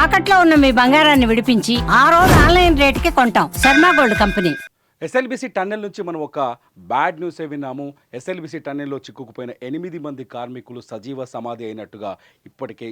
తాకట్లో ఉన్న మీ బంగారాన్ని విడిపించి ఆ రోజు ఆన్లైన్ రేటుకి కొంటాం. Sharma gold company. SLBC tunnel నుంచి మనం ఒక బ్యాడ్ న్యూస్ విన్నాము. ఎస్ఎల్బిసి టన్నెల్లో చిక్కుకుపోయిన 8 మంది కార్మికులు సజీవ సమాధి అయినట్టుగా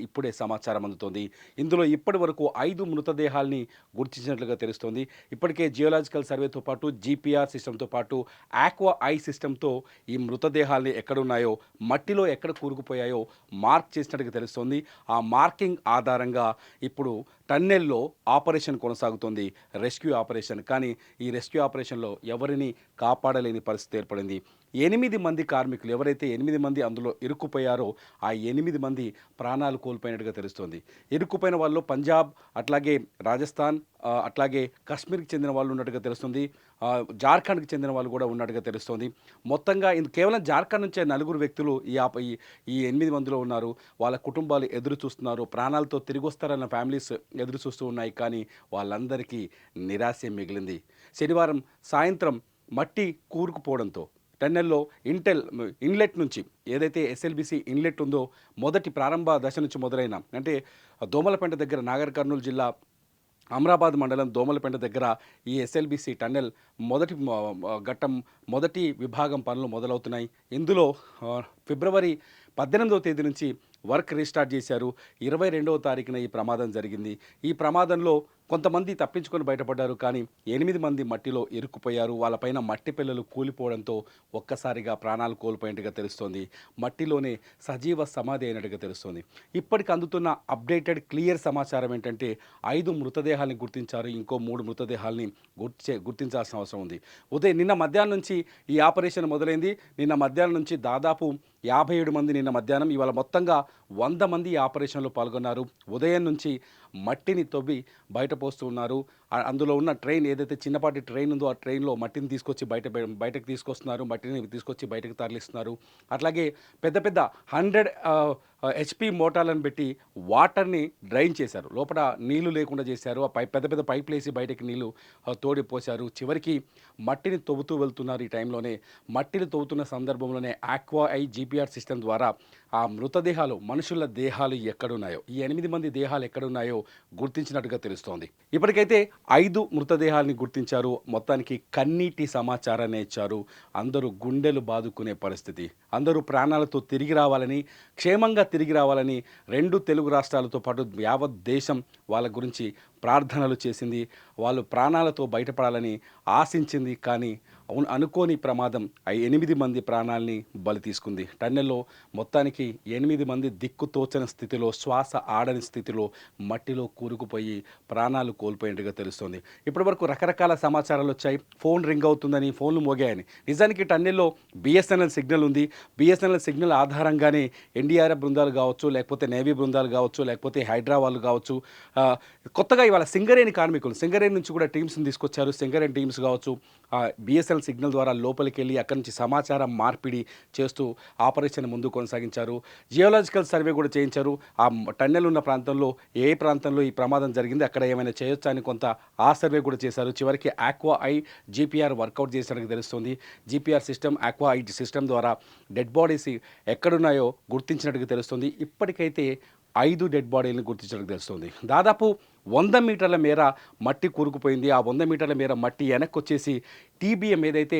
ఇప్పుడే సమాచారం అందుతోంది. ఇందులో ఇప్పటి వరకు 5 మృతదేహాల్ని గుర్తించినట్లుగా తెలుస్తోంది. ఇప్పటికే జియోలాజికల్ సర్వేతో పాటు జీపీఆర్ సిస్టంతో పాటు ఆక్వా ఐ సిస్టంతో ఈ మృతదేహాల్ని ఎక్కడున్నాయో, మట్టిలో ఎక్కడ కూరుకుపోయాయో మార్క్ చేసినట్టుగా తెలుస్తోంది. ఆ మార్కింగ్ ఆధారంగా ఇప్పుడు టన్నెల్లో ఆపరేషన్ కొనసాగుతోంది, రెస్క్యూ ఆపరేషన్. కానీ ఈ రెస్క్యూ ఆపరేషన్లో ఎవరిని కాపాడలేని పరిస్థితి ఏర్పడింది. 8 మంది కార్మికులు, ఎవరైతే 8 మంది అందులో ఇరుక్కుపోయారో ఆ 8 మంది ప్రాణాలు కోల్పోయినట్టుగా తెలుస్తోంది. ఇరుక్కుపోయిన వాళ్ళు పంజాబ్, అట్లాగే రాజస్థాన్, అట్లాగే కాశ్మీర్కి చెందిన వాళ్ళు ఉన్నట్టుగా తెలుస్తుంది. జార్ఖండ్కి చెందిన వాళ్ళు కూడా ఉన్నట్టుగా తెలుస్తోంది. మొత్తంగా కేవలం జార్ఖండ్ నుంచే 4 వ్యక్తులు ఈ 8 మందిలో ఉన్నారు. వాళ్ళ కుటుంబాలు ఎదురు చూస్తున్నారు. ప్రాణాలతో తిరిగి వస్తారన్న ఫ్యామిలీస్ ఎదురు చూస్తూ ఉన్నాయి. కానీ వాళ్ళందరికీ నిరాశ మిగిలింది. శనివారం సాయంత్రం మట్టి కూరుకుపోవడంతో టన్నెల్లో ఇన్లెట్ నుంచి, ఏదైతే ఎస్ఎల్బిసి ఇన్లెట్ ఉందో, మొదటి ప్రారంభ దశ నుంచి మొదలైన, అంటే దోమలపెంట దగ్గర, నాగర్ కర్నూలు జిల్లా అమరాబాద్ మండలం దోమలపెంట దగ్గర ఈ ఎస్ఎల్బిసి టన్నెల్ మొదటి విభాగం పనులు మొదలవుతున్నాయి. ఇందులో ఫిబ్రవరి 18వ తేదీ నుంచి వర్క్ రీస్టార్ట్ చేశారు. 22వ తారీఖున ఈ ప్రమాదం జరిగింది. ఈ ప్రమాదంలో కొంతమంది తప్పించుకొని బయటపడ్డారు. కానీ 8 మంది మట్టిలో ఇరుక్కుపోయారు. వాళ్ళపైన మట్టి పిల్లలు కూలిపోవడంతో ఒక్కసారిగా ప్రాణాలు కోల్పోయినట్టుగా తెలుస్తోంది. మట్టిలోనే సజీవ సమాధి అయినట్టుగా తెలుస్తోంది. ఇప్పటికి అందుతున్న అప్డేటెడ్ క్లియర్ సమాచారం ఏంటంటే 5 మృతదేహాల్ని గుర్తించారు. ఇంకో 3 మృతదేహాల్ని గుర్తించాల్సిన అవసరం ఉంది. నిన్న మధ్యాహ్నం నుంచి ఈ ఆపరేషన్ మొదలైంది. నిన్న మధ్యాహ్నం నుంచి దాదాపు 57 మంది నిన్న మధ్యాహ్నం, ఇవాళ మొత్తంగా 100 మంది ఈ ఆపరేషన్లో పాల్గొన్నారు. ఉదయం నుంచి మట్టిని తవ్వి బయట పోస్తూ ఉన్నారు. అందులో ఉన్న ట్రైన్, ఏదైతే చిన్నపాటి ట్రైన్ ఉందో ఆ ట్రైన్లో మట్టిని తీసుకొచ్చి బయటకు తీసుకొస్తున్నారు. మట్టిని తీసుకొచ్చి బయటకు తరలిస్తున్నారు. అట్లాగే పెద్ద 100 HP మోటార్లను పెట్టి వాటర్ని డ్రైన్ చేశారు. లోపల నీళ్లు లేకుండా చేశారు. ఆ పెద్ద పైపులు వేసి బయటకి నీళ్లు తోడి పోశారు. చివరికి మట్టిని తవ్వుతూ వెళ్తున్నారు. ఈ టైంలోనే మట్టిని తవ్వుతున్న సందర్భంలోనే ఆక్వా ఐ జీపీఆర్ సిస్టమ్ ద్వారా ఆ మృతదేహాలు, మనుషుల దేహాలు ఎక్కడున్నాయో, ఈ 8 మంది దేహాలు ఎక్కడున్నాయో గుర్తించినట్టుగా తెలుస్తోంది. ఇప్పటికైతే 5 మృతదేహాలని గుర్తించారు. మొత్తానికి కన్నీటి సమాచారాన్ని ఇచ్చారు. అందరూ గుండెలు బాదుకునే పరిస్థితి. అందరూ ప్రాణాలతో తిరిగి రావాలని, క్షేమంగా తిరిగి రావాలని 2 తెలుగు రాష్ట్రాలతో పాటు యావత్ దేశం వాళ్ళ గురించి ప్రార్థనలు చేసింది. వాళ్ళు ప్రాణాలతో బయటపడాలని ఆశించింది. కానీ అనుకోని ప్రమాదం 8 మంది ప్రాణాలని బలి తీసుకుంది. టన్నెల్లో మొత్తానికి 8 మంది దిక్కుతోచని స్థితిలో, శ్వాస ఆడని స్థితిలో మట్టిలో కూరుకుపోయి ప్రాణాలు కోల్పోయినట్టుగా తెలుస్తోంది. ఇప్పటివరకు రకరకాల సమాచారాలు వచ్చాయి. ఫోన్ రింగ్ అవుతుందని, ఫోన్లు మోగాయని. నిజానికి టన్నెల్లో బిఎస్ఎన్ఎల్ సిగ్నల్ ఉంది. బిఎస్ఎన్ఎల్ సిగ్నల్ ఆధారంగానే ఎన్డీఆర్ఎఫ్ బృందాలు కావచ్చు, లేకపోతే నేవీ బృందాలు కావచ్చు, లేకపోతే హైడ్రా వాళ్ళు కావచ్చు, కొత్తగా ఇవాళ సింగరేణి కార్మికులు, సింగరేణి నుంచి కూడా టీమ్స్ని తీసుకొచ్చారు. సింగరేణి టీమ్స్ కావచ్చు, బిఎస్ఎన్ఎల్ సిగ్నల్ ద్వారా లోపలికి వెళ్ళి అక్కడి నుంచి సమాచారం మార్పిడి చేస్తూ ఆపరేషన్ ముందు కొనసాగించారు. జియోలాజికల్ సర్వే కూడా చేయించారు. ఆ టన్నెల్ ఉన్న ప్రాంతంలో ఏ ప్రాంతంలో ఈ ప్రమాదం జరిగింది, అక్కడ ఏమైనా చేయొచ్చా అని కొంత ఆ సర్వే కూడా చేశారు. చివరికి ఆక్వా ఐ జీపీఆర్ వర్కౌట్ చేసినట్టు తెలుస్తుంది. GPR system, aqua I system ద్వారా డెడ్ బాడీస్ ఎక్కడున్నాయో గుర్తించినట్టుగా తెలుస్తుంది. ఇప్పటికైతే 5 డెడ్ బాడీలను గుర్తించడానికి తెలుస్తుంది. దాదాపు 100 మీటర్ల మేర మట్టి కూరుకుపోయింది. ఆ 100 మీటర్ల మేర మట్టి వెనక్కి వచ్చేసి టీబీఎం, ఏదైతే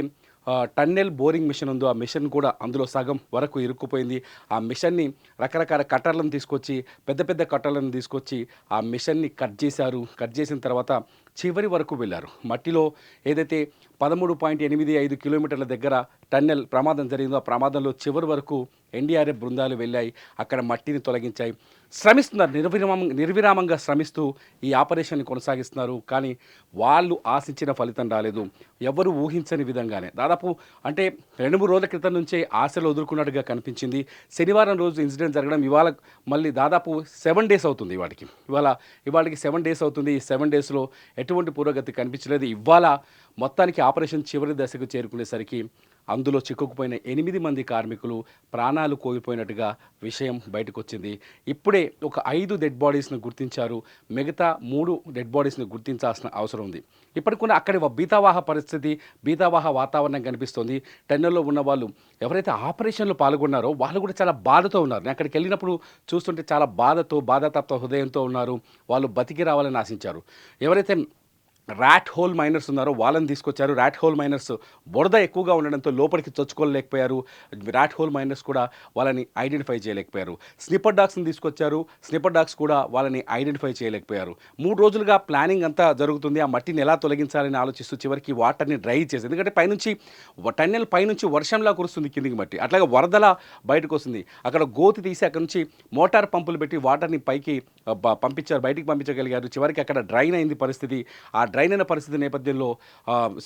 టన్నెల్ బోరింగ్ మిషన్ ఉందో ఆ మిషన్ కూడా అందులో సగం వరకు ఇరుక్కుపోయింది. ఆ మిషన్ని రకరకాల కట్టర్లను తీసుకొచ్చి, పెద్ద కట్టర్లను తీసుకొచ్చి ఆ మిషన్ని కట్ చేశారు. కట్ చేసిన తర్వాత చివరి వరకు వెళ్ళారు. మట్టిలో ఏదైతే 13.85 కిలోమీటర్ల దగ్గర టన్నెల్ ప్రమాదం జరిగిందో ఆ ప్రమాదంలో చివరి వరకు ఎన్డీఆర్ఎఫ్ బృందాలు వెళ్ళాయి. అక్కడ మట్టిని తొలగించాయి. శ్రమిస్తున్నారు, నిర్విరామంగా శ్రమిస్తూ ఈ ఆపరేషన్ని కొనసాగిస్తున్నారు. కానీ వాళ్ళు ఆశించిన ఫలితం రాలేదు. ఎవరు ఊహించని విధంగానే దాదాపు, అంటే 2-3 రోజుల క్రితం నుంచే ఆశలు వదులుకున్నట్టుగా కనిపించింది. శనివారం రోజు ఇన్సిడెంట్ జరగడం, ఇవాళ మళ్ళీ దాదాపు 7 డేస్ అవుతుంది. ఇవాళకి 7 డేస్ అవుతుంది. ఈ 7 డేస్లో ఎటువంటి పురోగతి కనిపించలేదు. ఇవాళ మొత్తానికి ఆపరేషన్ చివరి దశకు చేరుకునేసరికి అందులో చిక్కుకుపోయిన 8 మంది కార్మికులు ప్రాణాలు కోల్పోయినట్టుగా విషయం బయటకు వచ్చింది. ఇప్పుడే ఒక 5 డెడ్ బాడీస్ను గుర్తించారు. మిగతా 3 డెడ్ బాడీస్ని గుర్తించాల్సిన అవసరం ఉంది. ఇప్పటికి కూడా అక్కడి బీతావాహ పరిస్థితి, బీతావాహ వాతావరణం కనిపిస్తుంది. టన్నెల్లో ఉన్న వాళ్ళు ఎవరైతే ఆపరేషన్లో పాల్గొన్నారో వాళ్ళు కూడా చాలా బాధతో ఉన్నారు. నేను అక్కడికి వెళ్ళినప్పుడు చూస్తుంటే చాలా బాధాతప్త హృదయంతో ఉన్నారు. వాళ్ళు బతికి రావాలని ఆశించారు. ఎవరైతే ర్యాట్ హోల్ మైనర్స్ ఉన్నారో వాళ్ళని తీసుకొచ్చారు. ర్యాట్ హోల్ మైనర్స్ బురద ఎక్కువగా ఉండడంతో లోపలికి చొచ్చుకోలేకపోయారు. ర్యాట్ హోల్ మైనర్స్ కూడా వాళ్ళని ఐడెంటిఫై చేయలేకపోయారు. స్నిపర్ డాగ్స్ని తీసుకొచ్చారు. స్నిపర్ డాగ్స్ కూడా వాళ్ళని ఐడెంటిఫై చేయలేకపోయారు. 3 రోజులుగా ప్లానింగ్ అంతా జరుగుతుంది. ఆ మట్టిని ఎలా తొలగించాలని ఆలోచిస్తూ చివరికి వాటర్ని డ్రై చేసి, ఎందుకంటే పైనుంచి టన్నెల్ పైనుంచి వర్షంలా కురుస్తుంది కిందికి మట్టి, అట్లాగే వరదలా బయటకు వస్తుంది. అక్కడ గోతి తీసి అక్కడ నుంచి మోటార్ పంపులు పెట్టి వాటర్ని పైకి పంపించారు, బయటికి పంపించగలిగారు. చివరికి అక్కడ డ్రైన్ అయింది పరిస్థితి. ఆ డ్రైన్ అయిన పరిస్థితి నేపథ్యంలో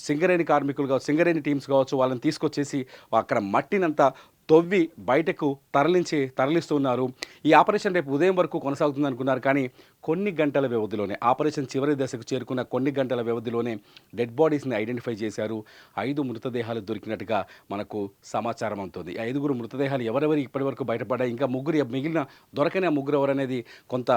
సింగరేణి టీమ్స్ కావచ్చు వాళ్ళని తీసుకొచ్చేసి అక్కడ మట్టినంతా తవ్వి బయటకు తరలిస్తున్నారు. ఈ ఆపరేషన్ రేపు ఉదయం వరకు కొనసాగుతుంది అనుకున్నారు. కానీ కొన్ని గంటల వ్యవధిలోనే, ఆపరేషన్ చివరి దశకు చేరుకున్న కొన్ని గంటల వ్యవధిలోనే డెడ్ బాడీస్ని ఐడెంటిఫై చేశారు. 5 మృతదేహాలు దొరికినట్టుగా మనకు సమాచారం అవుతుంది. 5 మృతదేహాలు ఎవరెవరు ఇప్పటివరకు బయటపడ్డాయి, ఇంకా మిగిలిన దొరకని 3 ఎవరనేది కొంత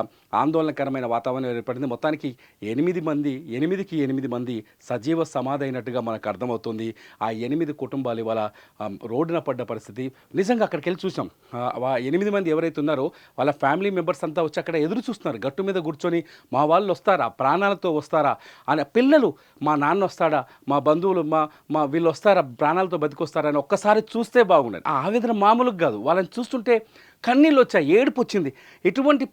ఆందోళనకరమైన వాతావరణం ఏర్పడింది. మొత్తానికి 8 మంది సజీవ సమాధి అయినట్టుగా మనకు అర్థమవుతుంది. ఆ 8 కుటుంబాలు ఇవాళ రోడ్డున పడ్డ పరిస్థితి. నిజంగా అక్కడికి వెళ్ళి చూసాం. 8 మంది ఎవరైతే ఉన్నారో వాళ్ళ ఫ్యామిలీ మెంబర్స్ అంతా వచ్చి అక్కడ ఎదురు చూస్తున్నారు. గట్టు మీద కూర్చొని మా వాళ్ళు వస్తారా, ప్రాణాలతో వస్తారా అని. పిల్లలు మా నాన్న వస్తాడా, మా బంధువులు మా వీళ్ళు వస్తారా, ప్రాణాలతో బతికొస్తారా అని ఒక్కసారి చూస్తే బాగుండేది. ఆ ఆవేదన మామూలుగా కాదు. వాళ్ళని చూస్తుంటే కన్నీళ్ళు వచ్చాయి, ఏడుపు వచ్చింది. ఇటువంటి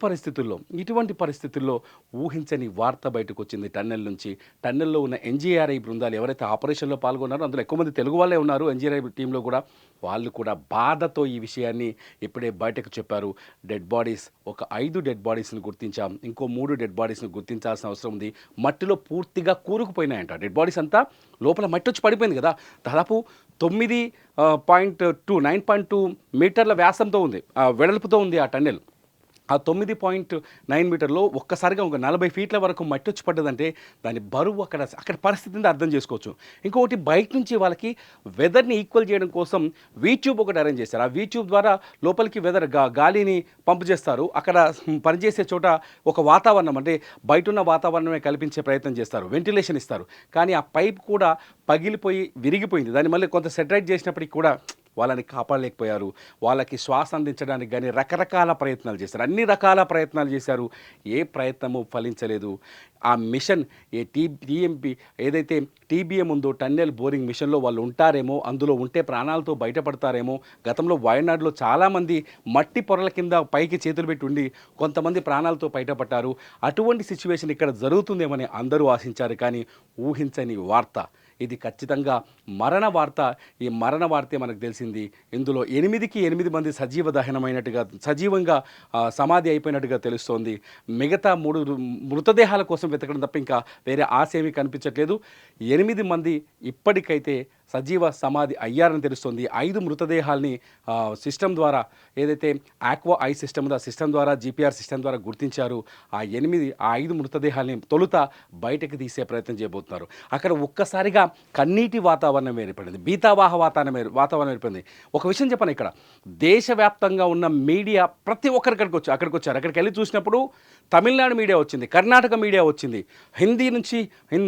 పరిస్థితుల్లో ఊహించని వార్త బయటకు వచ్చింది టన్నెల్ నుంచి. టన్నెల్లో ఉన్న ఎన్జీఆర్ఐ బృందాలు ఎవరైతే ఆపరేషన్లో పాల్గొన్నారో అందులో ఎక్కువ మంది తెలుగు వాళ్ళే ఉన్నారు. ఎన్జీఆర్ఐ టీంలో కూడా వాళ్ళు కూడా బాధతో ఈ విషయాన్ని ఇప్పుడే బయటకు చెప్పారు. డెడ్ బాడీస్ ఒక 5 డెడ్ బాడీస్ని గుర్తించాం, ఇంకో 3 డెడ్ బాడీస్ని గుర్తించాల్సిన అవసరం ఉంది. మట్టిలో పూర్తిగా కూరుకుపోయినాయంట డెడ్ బాడీస్ అంతా. లోపల మట్టి వచ్చి పడిపోయింది కదా. దాదాపు 9.2 మీటర్ల వ్యాసంతో ఉంది, వెడల్పుతో ఉంది ఆ టన్నెల్. ఆ 9.9 మీటర్లో ఒక్కసారిగా ఒక 40 ఫీట్ల వరకు మట్టి వచ్చి పడ్డదంటే దాని బరువు అక్కడ పరిస్థితిని అర్థం చేసుకోవచ్చు. ఇంకొకటి బయట నుంచి వాళ్ళకి వెదర్ని ఈక్వల్ చేయడం కోసం వీట్యూబ్ ఒకటి అరేంజ్ చేస్తారు. ఆ వీట్యూబ్ ద్వారా లోపలికి గాలిని పంపు చేస్తారు. అక్కడ పనిచేసే చోట ఒక వాతావరణం, అంటే బయట ఉన్న వాతావరణమే కల్పించే ప్రయత్నం చేస్తారు, వెంటిలేషన్ ఇస్తారు. కానీ ఆ పైప్ కూడా పగిలిపోయి విరిగిపోయింది. దాన్ని మళ్ళీ కొంత సెటరైట్ చేసినప్పటికీ కూడా వాళ్ళని కాపాడలేకపోయారు. వాళ్ళకి శ్వాస అందించడానికి కానీ రకరకాల ప్రయత్నాలు చేశారు, అన్ని రకాల ప్రయత్నాలు చేశారు. ఏ ప్రయత్నము ఫలించలేదు. ఆ మిషన్ టీఎంపీ ఏదైతే టీబీఎం ఉందో, టన్నెల్ బోరింగ్ మిషన్లో వాళ్ళు ఉంటారేమో, అందులో ఉంటే ప్రాణాలతో బయటపడతారేమో. గతంలో వయనాడులో చాలామంది మట్టి పొరల కింద పైకి చేతులు పెట్టి ఉండి కొంతమంది ప్రాణాలతో బయటపడ్డారు. అటువంటి సిచ్యువేషన్ ఇక్కడ జరుగుతుందేమని అందరూ ఆశించారు. కానీ ఊహించని వార్త ఇది, ఖచ్చితంగా మరణ వార్త. ఈ మరణ వార్తే మనకు తెలిసింది. ఇందులో 8 మంది సజీవంగా సమాధి అయిపోయినట్టుగా తెలుస్తోంది. మిగతా 3 మృతదేహాల కోసం వెతకడం తప్ప ఇంకా వేరే ఆశ ఏమీ కనిపించట్లేదు. 8 మంది ఇప్పటికైతే సజీవ సమాధి అయ్యారని తెలుస్తుంది. 5 మృతదేహాల్ని సిస్టమ్ ద్వారా, ఏదైతే ఆక్వా ఐ సిస్టమ్ ఉందో ఆ సిస్టమ్ ద్వారా, జీపీఆర్ సిస్టమ్ ద్వారా గుర్తించారు. ఆ 5 మృతదేహాల్ని తొలుత బయటకు తీసే ప్రయత్నం చేయబోతున్నారు. అక్కడ ఒక్కసారిగా కన్నీటి వాతావరణం ఏర్పడింది, బీతావాహ వాతావరణం ఏర్పడింది. ఒక విషయం చెప్పను, ఇక్కడ దేశవ్యాప్తంగా ఉన్న మీడియా ప్రతి ఒక్కరు అక్కడికి వచ్చారు. అక్కడికి వెళ్ళి చూసినప్పుడు తమిళనాడు మీడియా వచ్చింది, కర్ణాటక మీడియా వచ్చింది, హిందీ నుంచి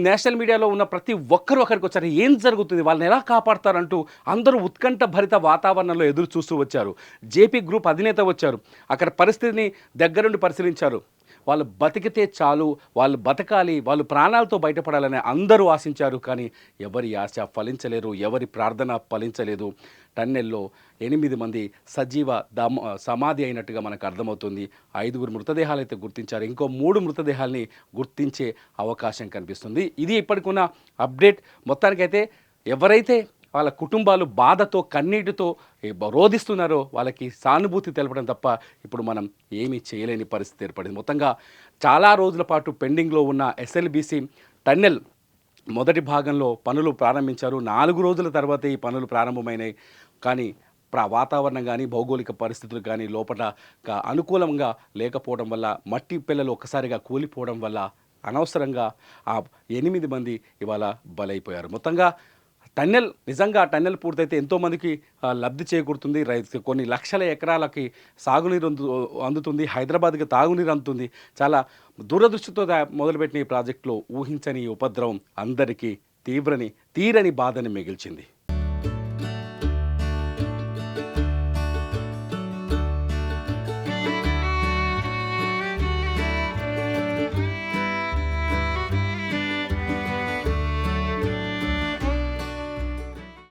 నేషనల్ మీడియాలో ఉన్న ప్రతి ఒక్కరూ అక్కడికి వచ్చారు. ఏం జరుగుతుంది, వాళ్ళని ఎలా కాపాడతారంటూ అందరూ ఉత్కంఠ భరిత వాతావరణంలో ఎదురు చూస్తూ వచ్చారు. జేపీ గ్రూప్ అధినేత వచ్చారు, అక్కడ పరిస్థితిని దగ్గరుండి పరిశీలించారు. వాళ్ళు బతికితే చాలు, వాళ్ళు బతకాలి, వాళ్ళు ప్రాణాలతో బయటపడాలని అందరూ ఆశించారు. కానీ ఎవరి ఆశ ఫలించలేరు, ఎవరి ప్రార్థన ఫలించలేదు. టన్నెల్లో 8 మంది సజీవ సమాధి అయినట్టుగా మనకు అర్థమవుతుంది. 5 మృతదేహాలు అయితే గుర్తించారు, ఇంకో 3 మృతదేహాల్ని గుర్తించే అవకాశం కనిపిస్తుంది. ఇది ఇప్పటికున్న అప్డేట్. మొత్తానికైతే ఎవరైతే వాళ్ళ కుటుంబాలు బాధతో కన్నీటితో రోధిస్తున్నారో వాళ్ళకి సానుభూతి తెలపడం తప్ప ఇప్పుడు మనం ఏమీ చేయలేని పరిస్థితి ఏర్పడింది. మొత్తంగా చాలా రోజుల పాటు పెండింగ్లో ఉన్న ఎస్ఎల్బీసీ టన్నెల్ మొదటి భాగంలో పనులు ప్రారంభించారు. 4 రోజుల తర్వాత ఈ పనులు ప్రారంభమైనాయి. కానీ వాతావరణం కానీ భౌగోళిక పరిస్థితులు కానీ లోపల అనుకూలంగా లేకపోవడం వల్ల, మట్టి పిల్లలు ఒక్కసారిగా కూలిపోవడం వల్ల అనవసరంగా ఆ 8 మంది ఇవాళ బలైపోయారు. మొత్తంగా టన్నెల్ నిజంగా ఆ టన్నెల్ పూర్తయితే ఎంతోమందికి లబ్ధి చేకూరుతుంది. కొన్ని లక్షల ఎకరాలకి సాగునీరు అందుతుంది. హైదరాబాద్కి తాగునీరు అందుతుంది. చాలా దూరదృష్టితో మొదలుపెట్టిన ఈ ప్రాజెక్టులో ఊహించని ఈ ఉపద్రవం అందరికీ తీరని బాధని మిగిల్చింది.